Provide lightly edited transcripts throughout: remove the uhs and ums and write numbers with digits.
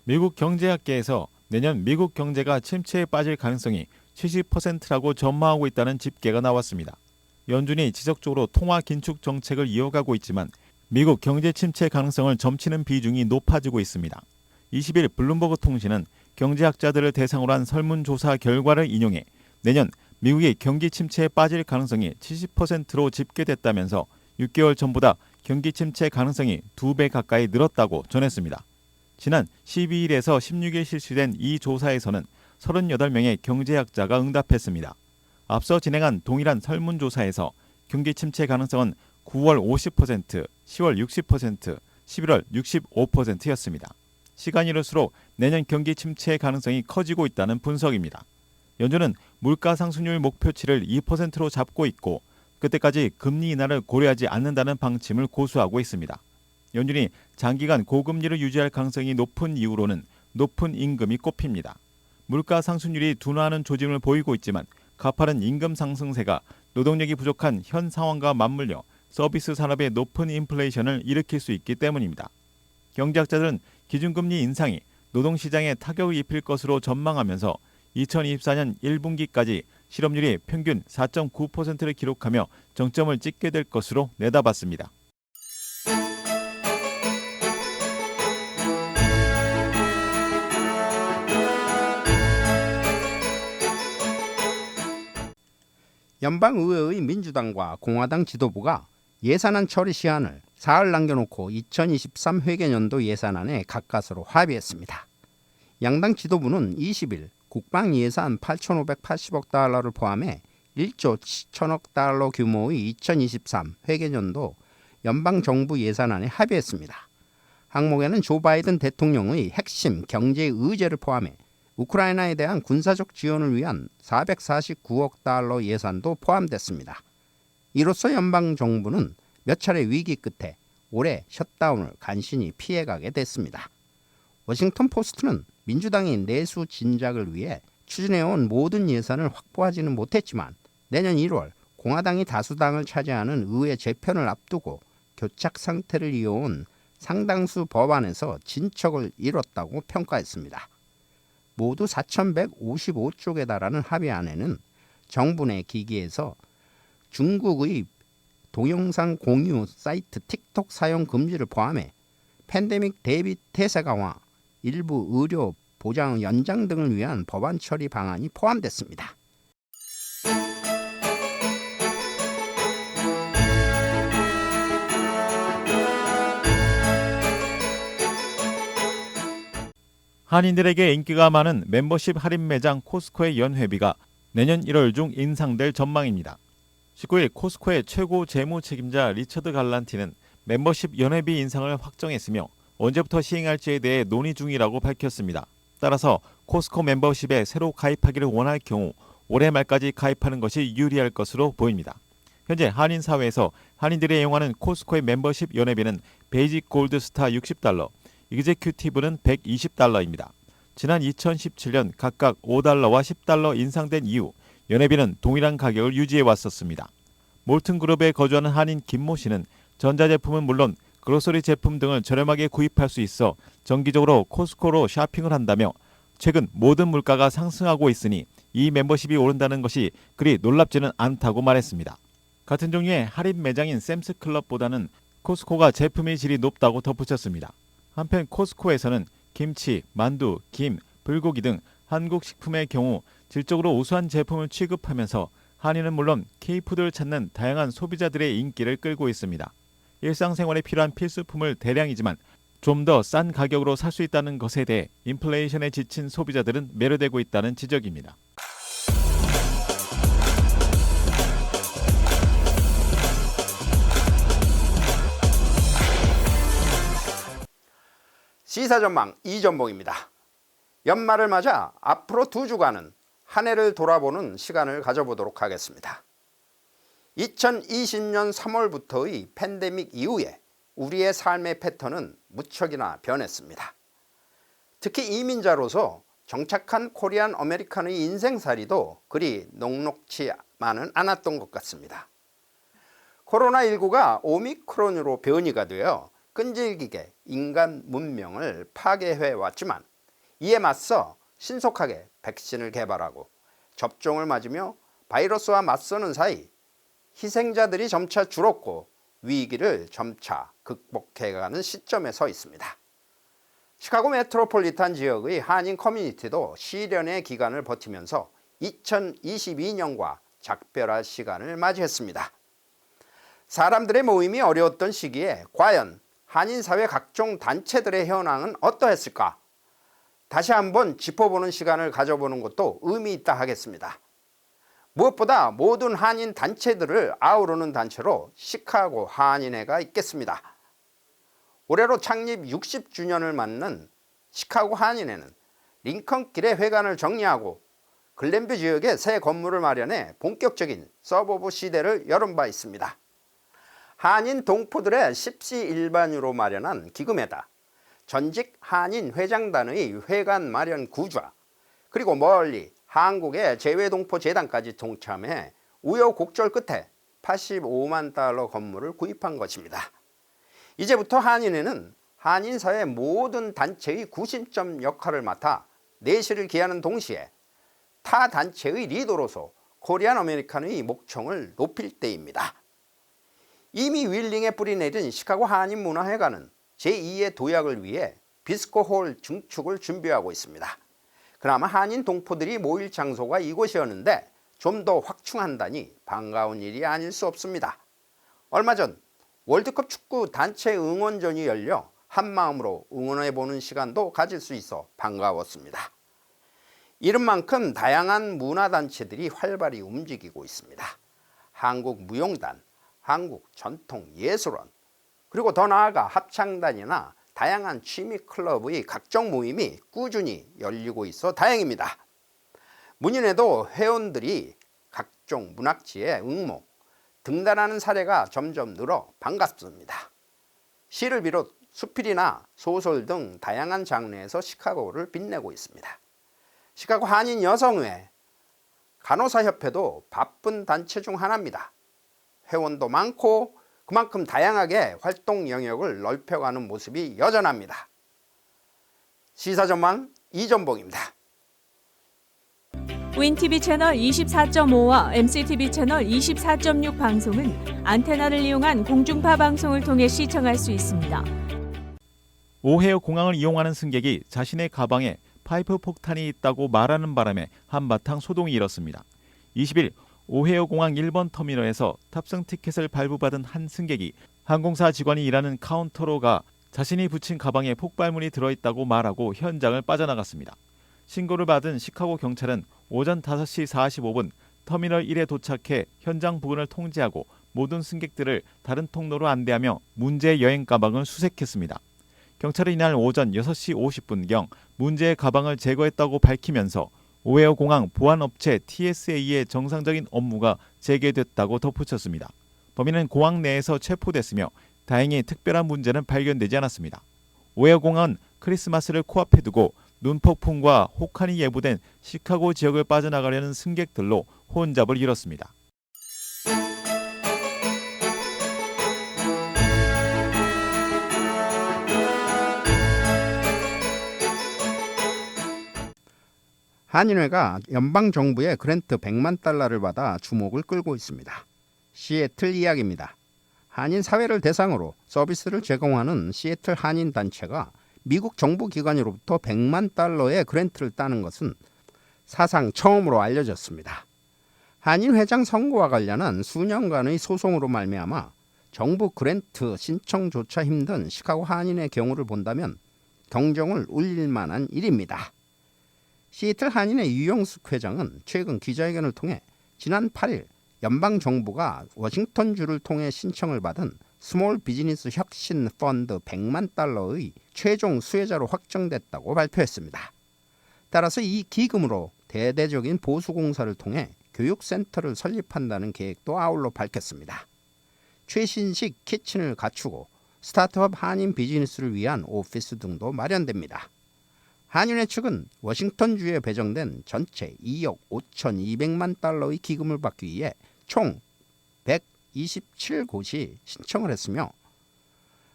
미국 경제학계에서 내년 미국 경제가 침체에 빠질 가능성이 70%라고 전망하고 있다는 집계가 나왔습니다. 연준이 지속적으로 통화 긴축 정책을 이어가고 있지만 미국 경제 침체 가능성을 점치는 비중이 높아지고 있습니다. 20일 블룸버그 통신은 경제학자들을 대상으로 한 설문조사 결과를 인용해 내년 미국이 경기 침체에 빠질 가능성이 70%로 집계됐다면서 6개월 전보다 경기 침체 가능성이 2배 가까이 늘었다고 전했습니다. 지난 12일에서 16일 실시된 이 조사에서는 38명의 경제학자가 응답했습니다. 앞서 진행한 동일한 설문조사에서 경기 침체 가능성은 9월 50%, 10월 60%, 11월 65%였습니다. 시간이 흐를수록 내년 경기 침체 가능성이 커지고 있다는 분석입니다. 연준은 물가 상승률 목표치를 2%로 잡고 있고 그때까지 금리 인하를 고려하지 않는다는 방침을 고수하고 있습니다. 연준이 장기간 고금리를 유지할 가능성이 높은 이유로는 높은 임금이 꼽힙니다. 물가 상승률이 둔화하는 조짐을 보이고 있지만 가파른 임금 상승세가 노동력이 부족한 현 상황과 맞물려 서비스 산업의 높은 인플레이션을 일으킬 수 있기 때문입니다. 경제학자들은 기준금리 인상이 노동시장에 타격을 입힐 것으로 전망하면서 2024년 1분기까지 실업률이 평균 4.9%를 기록하며 정점을 찍게 될 것으로 내다봤습니다. 연방의회의 민주당과 공화당 지도부가 예산안 처리 시한을 사흘 남겨놓고 2023 회계연도 예산안에 가까스로 합의했습니다. 양당 지도부는 20일 국방예산 8,580억 달러를 포함해 1조 7천억 달러 규모의 2023 회계연도 연방정부 예산안에 합의했습니다. 항목에는 조 바이든 대통령의 핵심 경제 의제를 포함해 우크라이나에 대한 군사적 지원을 위한 449억 달러 예산도 포함됐습니다. 이로써 연방정부는 몇 차례 위기 끝에 올해 셧다운을 간신히 피해가게 됐습니다. 워싱턴 포스트는 민주당이 내수 진작을 위해 추진해온 모든 예산을 확보하지는 못했지만 내년 1월 공화당이 다수당을 차지하는 의회 재편을 앞두고 교착 상태를 이어온 상당수 법안에서 진척을 이뤘다고 평가했습니다. 모두 4,155쪽에 달하는 합의안에는 정부 내 기기에서 중국의 동영상 공유 사이트 틱톡 사용 금지를 포함해 팬데믹 대비 태세 강화, 일부 의료 보장 연장 등을 위한 법안 처리 방안이 포함됐습니다. 한인들에게 인기가 많은 멤버십 할인 매장 코스코의 연회비가 내년 1월 중 인상될 전망입니다. 19일 코스코의 최고 재무 책임자 리처드 갈란티는 멤버십 연회비 인상을 확정했으며 언제부터 시행할지에 대해 논의 중이라고 밝혔습니다. 따라서 코스코 멤버십에 새로 가입하기를 원할 경우 올해 말까지 가입하는 것이 유리할 것으로 보입니다. 현재 한인 사회에서 한인들이 이용하는 코스코의 멤버십 연회비는 베이직 골드 스타 60달러, 이그제큐티브는 120달러입니다. 지난 2017년 각각 5달러와 10달러 인상된 이후 연회비는 동일한 가격을 유지해 왔었습니다. 몰튼 그룹에 거주하는 한인 김모 씨는 전자제품은 물론 그로서리 제품 등을 저렴하게 구입할 수 있어 정기적으로 코스코로 쇼핑을 한다며 최근 모든 물가가 상승하고 있으니 이 멤버십이 오른다는 것이 그리 놀랍지는 않다고 말했습니다. 같은 종류의 할인 매장인 샘스클럽보다는 코스코가 제품의 질이 높다고 덧붙였습니다. 한편 코스코에서는 김치, 만두, 김, 불고기 등 한국 식품의 경우 질적으로 우수한 제품을 취급하면서 한인은 물론 K푸드를 찾는 다양한 소비자들의 인기를 끌고 있습니다. 일상생활에 필요한 필수품을 대량이지만 좀 더 싼 가격으로 살 수 있다는 것에 대해 인플레이션에 지친 소비자들은 매료되고 있다는 지적입니다. 시사전망 이전봉입니다. 연말을 맞아 앞으로 2주간은 한 해를 돌아보는 시간을 가져보도록 하겠습니다. 2020년 3월부터의 팬데믹 이후에 우리의 삶의 패턴은 무척이나 변했습니다. 특히 이민자로서 정착한 코리안 아메리칸의 인생살이도 그리 녹록지만은 않았던 것 같습니다. 코로나19가 오미크론으로 변이가 되어 끈질기게 인간 문명을 파괴해 왔지만 이에 맞서 신속하게 백신을 개발하고 접종을 맞으며 바이러스와 맞서는 사이 희생자들이 점차 줄었고 위기를 점차 극복해가는 시점에 서 있습니다. 시카고 메트로폴리탄 지역의 한인 커뮤니티도 시련의 기간을 버티면서 2022년과 작별할 시간을 맞이했습니다. 사람들의 모임이 어려웠던 시기에 과연 한인사회 각종 단체들의 현황은 어떠했을까? 다시 한번 짚어보는 시간을 가져보는 것도 의미 있다 하겠습니다. 무엇보다 모든 한인 단체들을 아우르는 단체로 시카고 한인회가 있겠습니다. 올해로 창립 60주년을 맞는 시카고 한인회는 링컨길의 회관을 정리하고 글렌뷰 지역에 새 건물을 마련해 본격적인 서버브 시대를 열은 바 있습니다. 한인 동포들의 십시일반으로 마련한 기금에다 전직 한인 회장단의 회관 마련 구좌, 그리고 멀리 한국의 재외동포 재단까지 동참해 우여곡절 끝에 85만 달러 건물을 구입한 것입니다. 이제부터 한인회는 한인사회 모든 단체의 구심점 역할을 맡아 내실을 기하는 동시에 타 단체의 리더로서 코리안 아메리칸의 목청을 높일 때입니다. 이미 윌링에 뿌리내린 시카고 한인문화회관은 제2의 도약을 위해 비스코홀 증축을 준비하고 있습니다. 그나마 한인 동포들이 모일 장소가 이곳이었는데 좀 더 확충한다니 반가운 일이 아닐 수 없습니다. 얼마 전 월드컵 축구 단체 응원전이 열려 한마음으로 응원해보는 시간도 가질 수 있어 반가웠습니다. 이른만큼 다양한 문화단체들이 활발히 움직이고 있습니다. 한국무용단, 한국전통예술원, 그리고 더 나아가 합창단이나 다양한 취미클럽의 각종 모임이 꾸준히 열리고 있어 다행입니다. 문인회도 회원들이 각종 문학지에 응모, 등단하는 사례가 점점 늘어 반갑습니다. 시를 비롯 수필이나 소설 등 다양한 장르에서 시카고를 빛내고 있습니다. 시카고 한인 여성회, 간호사협회도 바쁜 단체 중 하나입니다. 회원도 많고 그만큼 다양하게 활동 영역을 넓혀가는 모습이 여전합니다. 시사전망 이전봉입니다. 윈TV 채널 24.5와 MCTV 채널 24.6 방송은 안테나를 이용한 공중파 방송을 통해 시청할 수 있습니다. 오헤어 공항을 이용하는 승객이 자신의 가방에 파이프 폭탄이 있다고 말하는 바람에 한바탕 소동이 일었습니다. 20일 오헤어 공항 1번 터미널에서 탑승 티켓을 발부받은 한 승객이 항공사 직원이 일하는 카운터로 가 자신이 붙인 가방에 폭발물이 들어있다고 말하고 현장을 빠져나갔습니다. 신고를 받은 시카고 경찰은 오전 5시 45분 터미널 1에 도착해 현장 부근을 통제하고 모든 승객들을 다른 통로로 안내하며 문제의 여행 가방을 수색했습니다. 경찰은 이날 오전 6시 50분경 문제의 가방을 제거했다고 밝히면서 오헤어 공항 보안업체 TSA의 정상적인 업무가 재개됐다고 덧붙였습니다. 범인은 공항 내에서 체포됐으며 다행히 특별한 문제는 발견되지 않았습니다. 오헤어 공항은 크리스마스를 코앞에 두고 눈폭풍과 혹한이 예보된 시카고 지역을 빠져나가려는 승객들로 혼잡을 이뤘습니다. 한인회가 연방정부의 그랜트 100만 달러를 받아 주목을 끌고 있습니다. 시애틀 이야기입니다. 한인 사회를 대상으로 서비스를 제공하는 시애틀 한인 단체가 미국 정부 기관으로부터 100만 달러의 그랜트를 따는 것은 사상 처음으로 알려졌습니다. 한인 회장 선거와 관련한 수년간의 소송으로 말미암아 정부 그랜트 신청조차 힘든 시카고 한인의 경우를 본다면 경종을 울릴 만한 일입니다. 시애틀 한인의 유영숙 회장은 최근 기자회견을 통해 지난 8일 연방정부가 워싱턴주를 통해 신청을 받은 스몰 비즈니스 혁신 펀드 100만 달러의 최종 수혜자로 확정됐다고 발표했습니다. 따라서 이 기금으로 대대적인 보수공사를 통해 교육센터를 설립한다는 계획도 아울러 밝혔습니다. 최신식 키친을 갖추고 스타트업 한인 비즈니스를 위한 오피스 등도 마련됩니다. 한인회 측은 워싱턴주에 배정된 전체 2억 5,200만 달러의 기금을 받기 위해 총 127곳이 신청을 했으며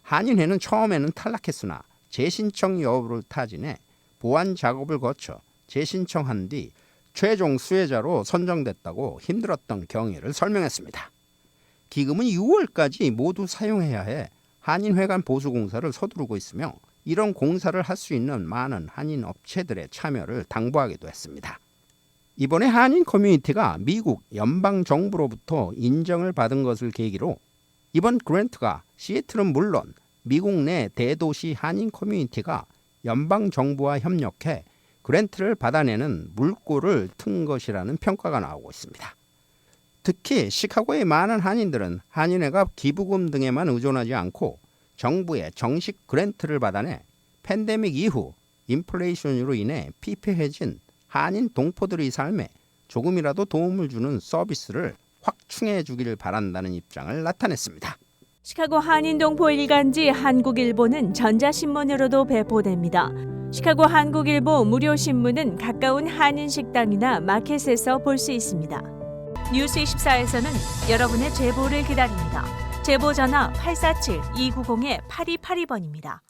한인회는 처음에는 탈락했으나 재신청 여부를 타진해 보완 작업을 거쳐 재신청한 뒤 최종 수혜자로 선정됐다고 힘들었던 경위를 설명했습니다. 기금은 6월까지 모두 사용해야 해 한인회관 보수공사를 서두르고 있으며 이런 공사를 할 수 있는 많은 한인 업체들의 참여를 당부하기도 했습니다. 이번에 한인 커뮤니티가 미국 연방정부로부터 인정을 받은 것을 계기로 이번 그랜트가 시애틀은 물론 미국 내 대도시 한인 커뮤니티가 연방정부와 협력해 그랜트를 받아내는 물꼬를 튼 것이라는 평가가 나오고 있습니다. 특히 시카고의 많은 한인들은 한인회가 기부금 등에만 의존하지 않고 정부의 정식 그랜트를 받아내 팬데믹 이후 인플레이션으로 인해 피폐해진 한인 동포들의 삶에 조금이라도 도움을 주는 서비스를 확충해 주기를 바란다는 입장을 나타냈습니다. 시카고 한인동포 일간지 한국일보는 전자신문으로도 배포됩니다. 시카고 한국일보 무료신문은 가까운 한인식당이나 마켓에서 볼 수 있습니다. 뉴스24에서는 여러분의 제보를 기다립니다. 제보 전화 847-290-8282번입니다.